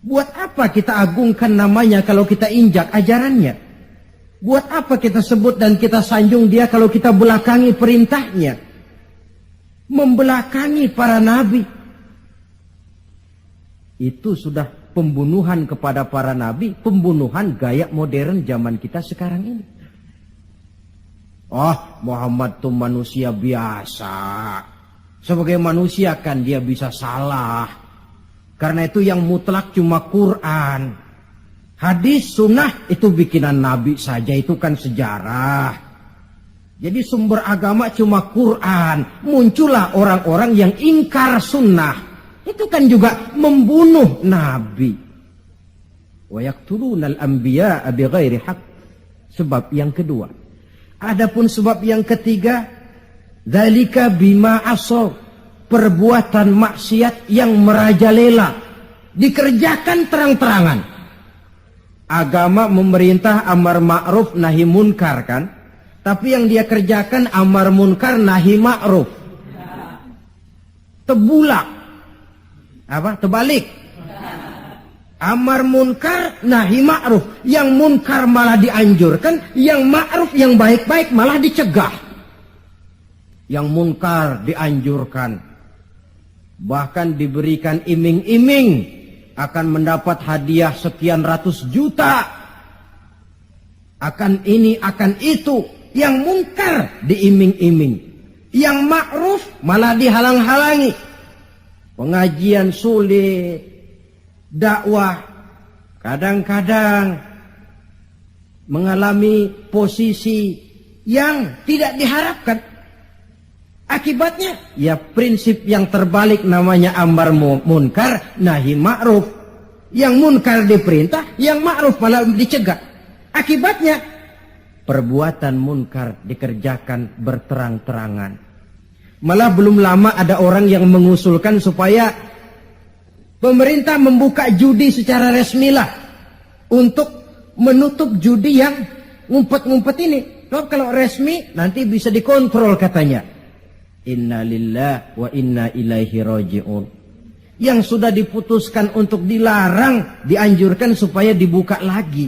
Buat apa kita agungkan namanya kalau kita injak ajarannya? Buat apa kita sebut dan kita sanjung dia kalau kita belakangi perintahnya? Membelakangi para nabi. Itu sudah pembunuhan kepada para nabi, pembunuhan gaya modern zaman kita sekarang ini. Muhammad itu manusia biasa. Sebagai manusia kan dia bisa salah. Karena itu yang mutlak cuma Quran. Hadis, sunnah itu bikinan Nabi saja, itu kan sejarah. Jadi sumber agama cuma Quran. Muncullah orang-orang yang ingkar sunnah. Itu kan juga membunuh Nabi. Wa yaqtulunal anbiya'a bighairi haqq. Sebab yang kedua. Adapun sebab yang ketiga, dzalika bima asaw, perbuatan maksiat yang merajalela, dikerjakan terang-terangan. Agama memerintah amar ma'ruf nahi munkar kan? Tapi yang dia kerjakan amar munkar nahi ma'ruf. Tebulak. Terbalik. Amar munkar nahi ma'ruf. Yang munkar malah dianjurkan, yang ma'ruf yang baik-baik malah dicegah. Yang munkar dianjurkan, bahkan diberikan iming-iming akan mendapat hadiah sekian ratus juta, akan ini akan itu. Yang munkar diiming-iming, yang ma'ruf malah dihalang-halangi. Pengajian sulit, dakwah kadang-kadang mengalami posisi yang tidak diharapkan. Akibatnya ya prinsip yang terbalik, namanya amar munkar nahi ma'ruf. Yang munkar diperintah, yang ma'ruf malah dicegah. Akibatnya perbuatan munkar dikerjakan berterang-terangan. Malah belum lama ada orang yang mengusulkan supaya pemerintah membuka judi secara resmilah untuk menutup judi yang ngumpet-ngumpet ini. Kalau resmi nanti bisa dikontrol katanya. Inna lillahi wa inna ilaihi raji'un. Yang sudah diputuskan untuk dilarang, dianjurkan supaya dibuka lagi.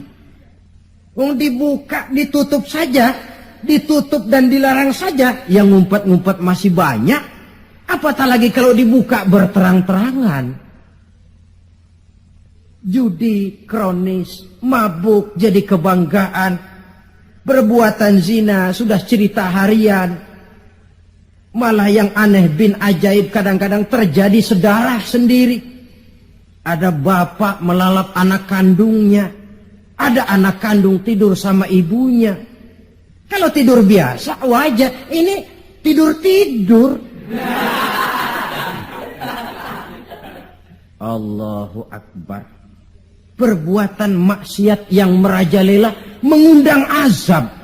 Dibuka, ditutup saja, ditutup dan dilarang saja, yang ngumpet-ngumpet masih banyak. Apatah lagi kalau dibuka berterang-terangan. Judi kronis, mabuk jadi kebanggaan, perbuatan zina sudah cerita harian. Malah yang aneh bin ajaib kadang-kadang terjadi sedarah sendiri. Ada bapak melalap anak kandungnya. Ada anak kandung tidur sama ibunya. Kalau tidur biasa wajar. Ini tidur-tidur. Allahu Akbar. Perbuatan maksiat yang merajalela mengundang azab.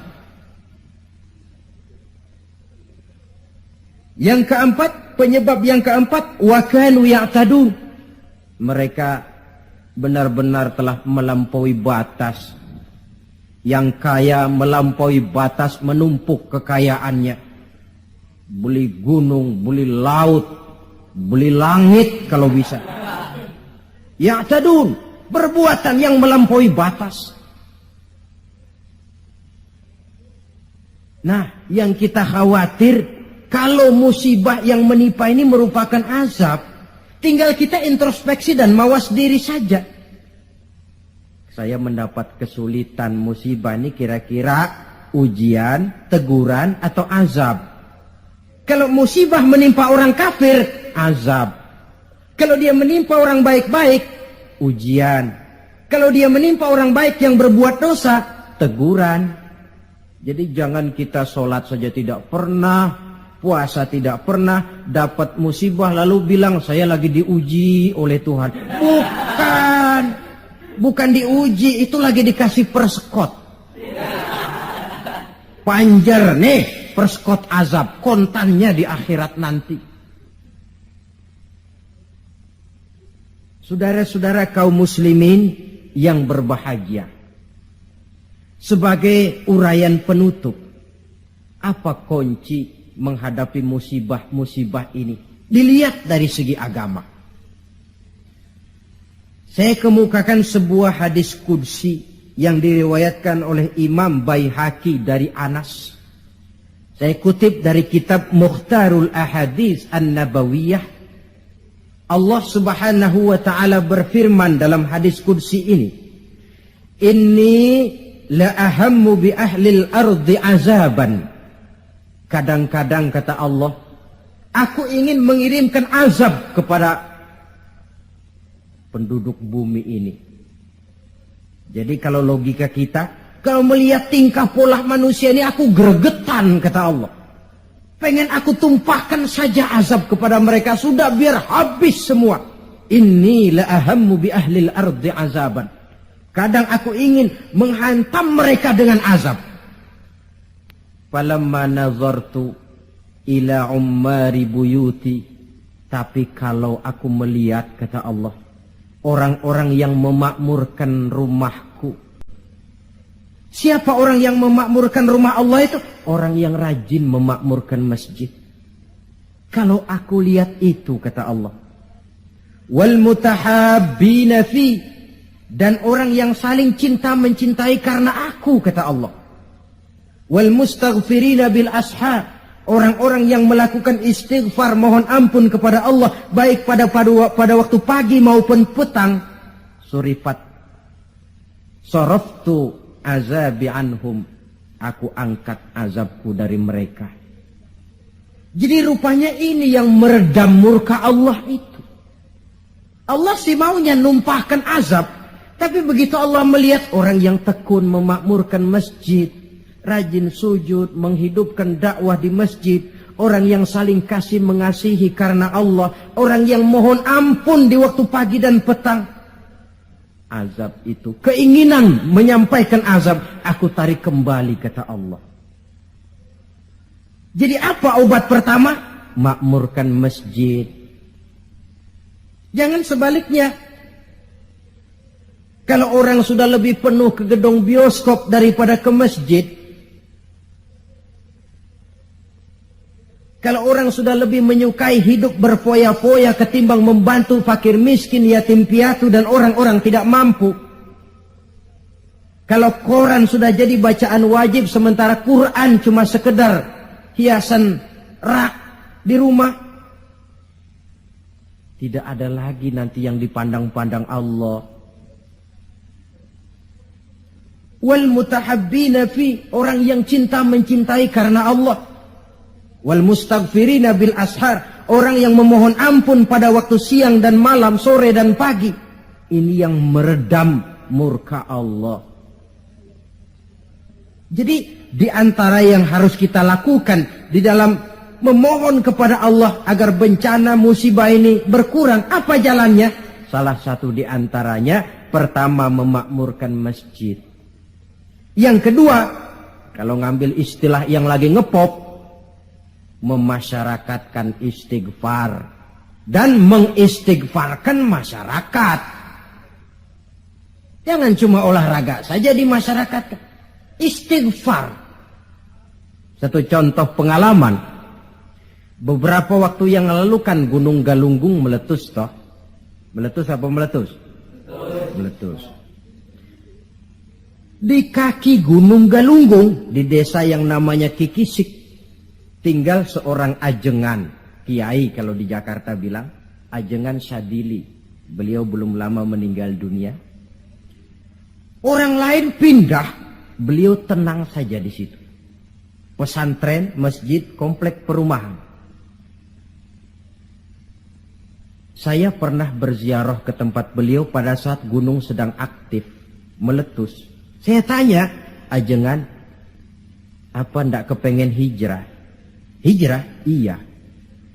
Yang keempat, penyebab yang keempat, wa kanu ya'tadun. Mereka benar-benar telah melampaui batas. Yang kaya melampaui batas, menumpuk kekayaannya. Beli gunung, beli laut, beli langit kalau bisa. Ya'tadun, perbuatan yang melampaui batas. Nah, yang kita khawatir, kalau musibah yang menimpa ini merupakan azab, tinggal kita introspeksi dan mawas diri saja. Saya mendapat kesulitan musibah ini kira-kira ujian, teguran, atau azab. Kalau musibah menimpa orang kafir, azab. Kalau dia menimpa orang baik-baik, ujian. Kalau dia menimpa orang baik yang berbuat dosa, teguran. Jadi jangan kita sholat saja tidak pernah, puasa tidak pernah, dapat musibah lalu bilang saya lagi diuji oleh Tuhan. Bukan diuji, itu lagi dikasih perskot. Panjer nih, perskot azab, kontannya di akhirat nanti. Saudara-saudara kaum muslimin yang berbahagia. Sebagai uraian penutup, apa kunci menghadapi musibah-musibah ini? Dilihat dari segi agama. Saya kemukakan sebuah hadis qudsi yang diriwayatkan oleh Imam Baihaqi dari Anas. Saya kutip dari kitab Mukhtarul Ahadits An-Nabawiyah. Allah Subhanahu wa taala berfirman dalam hadis qudsi ini, "Inni la ahammu bi ahlil ardi azaban." Kadang-kadang kata Allah, aku ingin mengirimkan azab kepada penduduk bumi ini. Jadi kalau logika kita, kalau melihat tingkah pola manusia ini aku gregetan kata Allah. Pengen aku tumpahkan saja azab kepada mereka, sudah biar habis semua. Inni la ahammu bi ahlil ardi azaban. Kadang aku ingin menghantam mereka dengan azab. Falamma nazartu ila ummari buyuti. Tapi kalau aku melihat, kata Allah, orang-orang yang memakmurkan rumahku. Siapa orang yang memakmurkan rumah Allah itu? Orang yang rajin memakmurkan masjid. Kalau aku lihat itu, kata Allah, wal mutahabbina fi, dan orang yang saling cinta mencintai karena aku, kata Allah. Wal mustaghfirina bil ashar, orang-orang yang melakukan istighfar mohon ampun kepada Allah baik pada waktu pagi maupun petang. Surifat saraftu azabi anhum, aku angkat azabku dari mereka. Jadi rupanya ini yang meredam murka Allah itu. Allah sih maunya numpahkan azab, tapi begitu Allah melihat orang yang tekun memakmurkan masjid, rajin sujud, menghidupkan dakwah di masjid, orang yang saling kasih mengasihi karena Allah, orang yang mohon ampun di waktu pagi dan petang, azab itu, keinginan menyampaikan azab, aku tarik kembali, kata Allah. Jadi apa obat pertama? Makmurkan masjid. Jangan sebaliknya. Kalau orang sudah lebih penuh ke gedung bioskop daripada ke masjid, Kalau orang sudah lebih menyukai hidup berfoya-foya ketimbang membantu fakir miskin, yatim piatu dan orang-orang tidak mampu. Kalau koran sudah jadi bacaan wajib sementara Quran cuma sekedar hiasan rak di rumah, tidak ada lagi nanti yang dipandang-pandang Allah. Wal mutahabbina fi, orang yang cinta mencintai karena Allah. Wal mustaghfirina bil ashar, orang yang memohon ampun pada waktu siang dan malam, sore dan pagi. Ini yang meredam murka Allah. Jadi di antara yang harus kita lakukan di dalam memohon kepada Allah agar bencana musibah ini berkurang, apa jalannya? Salah satu di antaranya, pertama memakmurkan masjid. Yang kedua, kalau ngambil istilah yang lagi ngepop, memasyarakatkan istighfar dan mengistighfarkan masyarakat. Jangan cuma olahraga saja di masyarakat, istighfar. Satu contoh pengalaman, beberapa waktu yang lalu kan Gunung Galunggung meletus toh. Meletus apa meletus? Meletus. Di kaki Gunung Galunggung, di desa yang namanya Kikisik, tinggal seorang ajengan, kiai kalau di Jakarta bilang, ajengan Syadili. Beliau belum lama meninggal dunia. Orang lain pindah, beliau tenang saja di situ. Pesantren, masjid, komplek perumahan. Saya pernah berziarah ke tempat beliau pada saat gunung sedang aktif, meletus. Saya tanya, ajengan, apa ndak kepengen hijrah? Hijrah? Iya.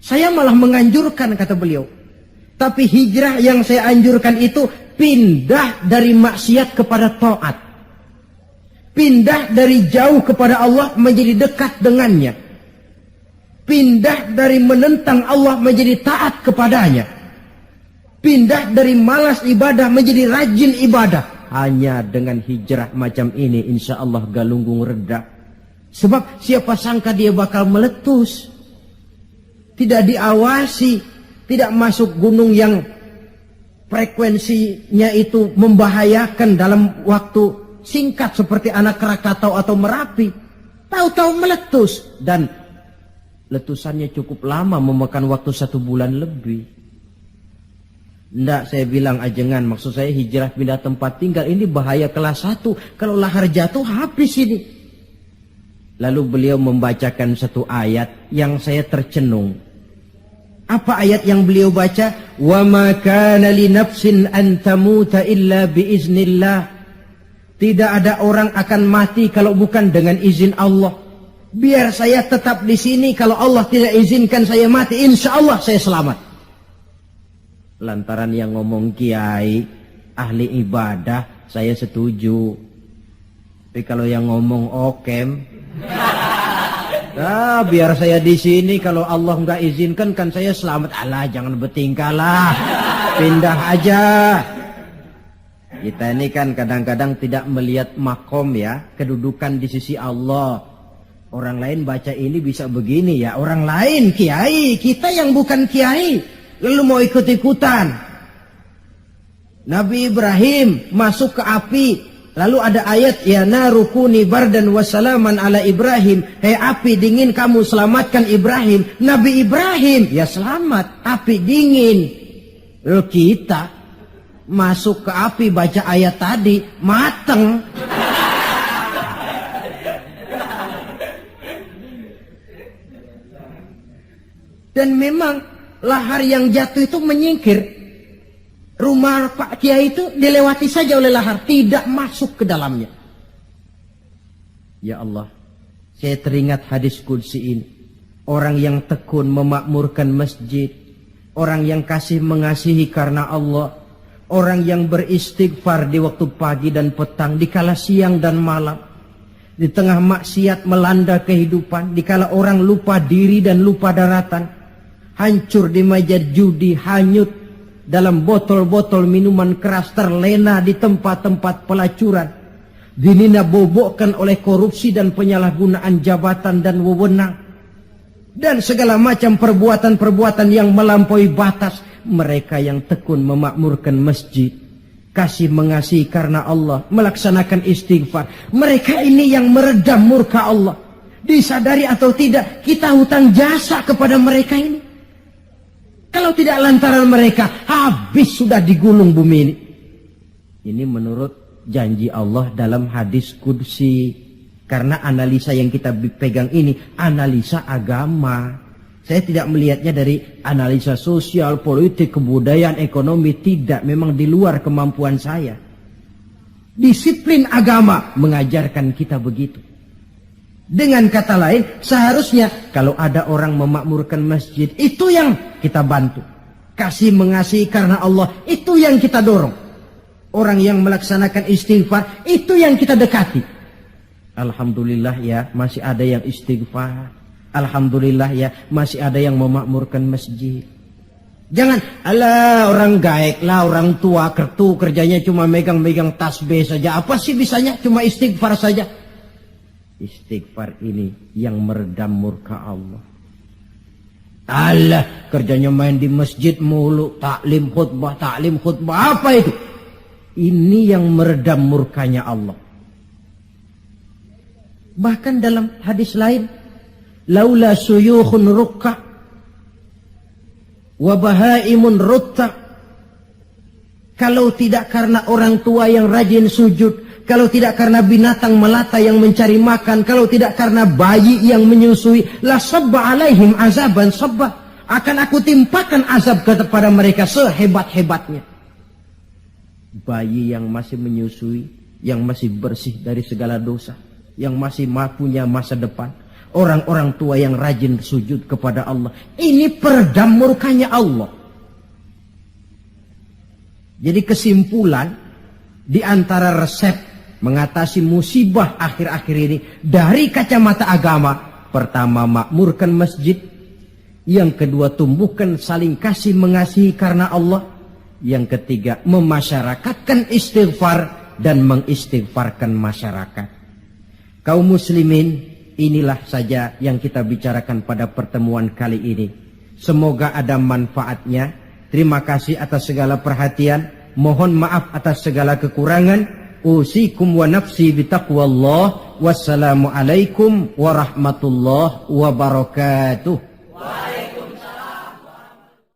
Saya malah menganjurkan, kata beliau. Tapi hijrah yang saya anjurkan itu pindah dari maksiat kepada taat. Pindah dari jauh kepada Allah menjadi dekat dengannya. Pindah dari menentang Allah menjadi taat kepadanya. Pindah dari malas ibadah menjadi rajin ibadah. Hanya dengan hijrah macam ini insya Allah Galunggung reda. Sebab siapa sangka dia bakal meletus. Tidak diawasi, tidak masuk gunung yang frekuensinya itu membahayakan dalam waktu singkat seperti Anak Krakatau atau Merapi. Tahu-tahu meletus. Dan letusannya cukup lama, memakan waktu 1 bulan lebih. Ndak, saya bilang ajengan, maksud saya hijrah pindah tempat tinggal. Ini bahaya kelas 1. Kalau lahar jatuh habis ini. Lalu beliau membacakan satu ayat yang saya tercenung. Apa ayat yang beliau baca? Wa ma kana li nafsin an tamuta illa biiznillah. Tidak ada orang akan mati kalau bukan dengan izin Allah. Biar saya tetap di sini, kalau Allah tidak izinkan saya mati, insya Allah saya selamat. Lantaran yang ngomong kiai, ahli ibadah, saya setuju. Tapi kalau yang ngomong okem, biar saya di sini, kalau Allah nggak izinkan kan saya selamat. Alah, jangan bertingkah lah, pindah aja. Kita ini kan kadang-kadang tidak melihat makom ya, kedudukan di sisi Allah. Orang lain baca ini bisa begini ya, orang lain kiai, kita yang bukan kiai lalu mau ikut-ikutan. Nabi Ibrahim masuk ke api, lalu ada ayat, ya narukuni bardan wassalaman ala Ibrahim. Hei api dingin, kamu selamatkan Ibrahim. Nabi Ibrahim ya selamat, api dingin. Lalu kita masuk ke api, baca ayat tadi, mateng. Dan memang lahar yang jatuh itu menyingkir. Rumah Pak Kiai itu dilewati saja oleh lahar, tidak masuk ke dalamnya. Ya Allah, saya teringat hadis qudsi ini. Orang yang tekun memakmurkan masjid, orang yang kasih mengasihi karena Allah, orang yang beristighfar di waktu pagi dan petang, dikala siang dan malam, di tengah maksiat melanda kehidupan, dikala orang lupa diri dan lupa daratan, hancur di meja judi, hanyut dalam botol-botol minuman keras, terlena di tempat-tempat pelacuran, dinina bobokkan oleh korupsi dan penyalahgunaan jabatan dan wewenang, dan segala macam perbuatan-perbuatan yang melampaui batas. Mereka yang tekun memakmurkan masjid, kasih mengasihi karena Allah, melaksanakan istighfar, mereka ini yang meredam murka Allah. Disadari atau tidak, kita hutang jasa kepada mereka ini. Kalau tidak lantaran mereka, habis sudah digulung bumi ini. Ini menurut janji Allah dalam hadis qudsi. Karena analisa yang kita pegang ini analisa agama. Saya tidak melihatnya dari analisa sosial, politik, kebudayaan, ekonomi. Tidak, memang di luar kemampuan saya. Disiplin agama mengajarkan kita begitu. Dengan kata lain, seharusnya kalau ada orang memakmurkan masjid, itu yang kita bantu. Kasih mengasihi karena Allah, itu yang kita dorong. Orang yang melaksanakan istighfar, itu yang kita dekati. Alhamdulillah ya, masih ada yang istighfar. Alhamdulillah ya, masih ada yang memakmurkan masjid. Jangan, alah orang gaek lah, orang tua kertu kerjanya cuma megang-megang tasbih saja. Apa sih bisanya? Cuma istighfar saja. Istighfar ini yang meredam murka Allah. Alah, kerjanya main di masjid mulu, taklim khutbah, apa itu? Ini yang meredam murkanya Allah. Bahkan dalam hadis lain, laula suyukhun rukka wa bahaimun rutta. Kalau tidak karena orang tua yang rajin sujud, kalau tidak karena binatang melata yang mencari makan, kalau tidak karena bayi yang menyusui, la sabba alaihim azaban sabba. Akan aku timpakan azab kepada mereka sehebat-hebatnya. Bayi yang masih menyusui, yang masih bersih dari segala dosa, yang masih punya masa depan. Orang-orang tua yang rajin sujud kepada Allah. Ini peredam murkanya Allah. Jadi kesimpulan di antara resep mengatasi musibah akhir-akhir ini dari kacamata agama, pertama makmurkan masjid, yang kedua tumbuhkan saling kasih mengasihi karena Allah, yang ketiga memasyarakatkan istighfar dan mengistighfarkan masyarakat. Kaum muslimin, inilah saja yang kita bicarakan pada pertemuan kali ini. Semoga ada manfaatnya. Terima kasih atas segala perhatian. Mohon maaf atas segala kekurangan. Usikum wa nafsi bitaqwallah. Wassalamualaikum warahmatullahi wabarakatuh.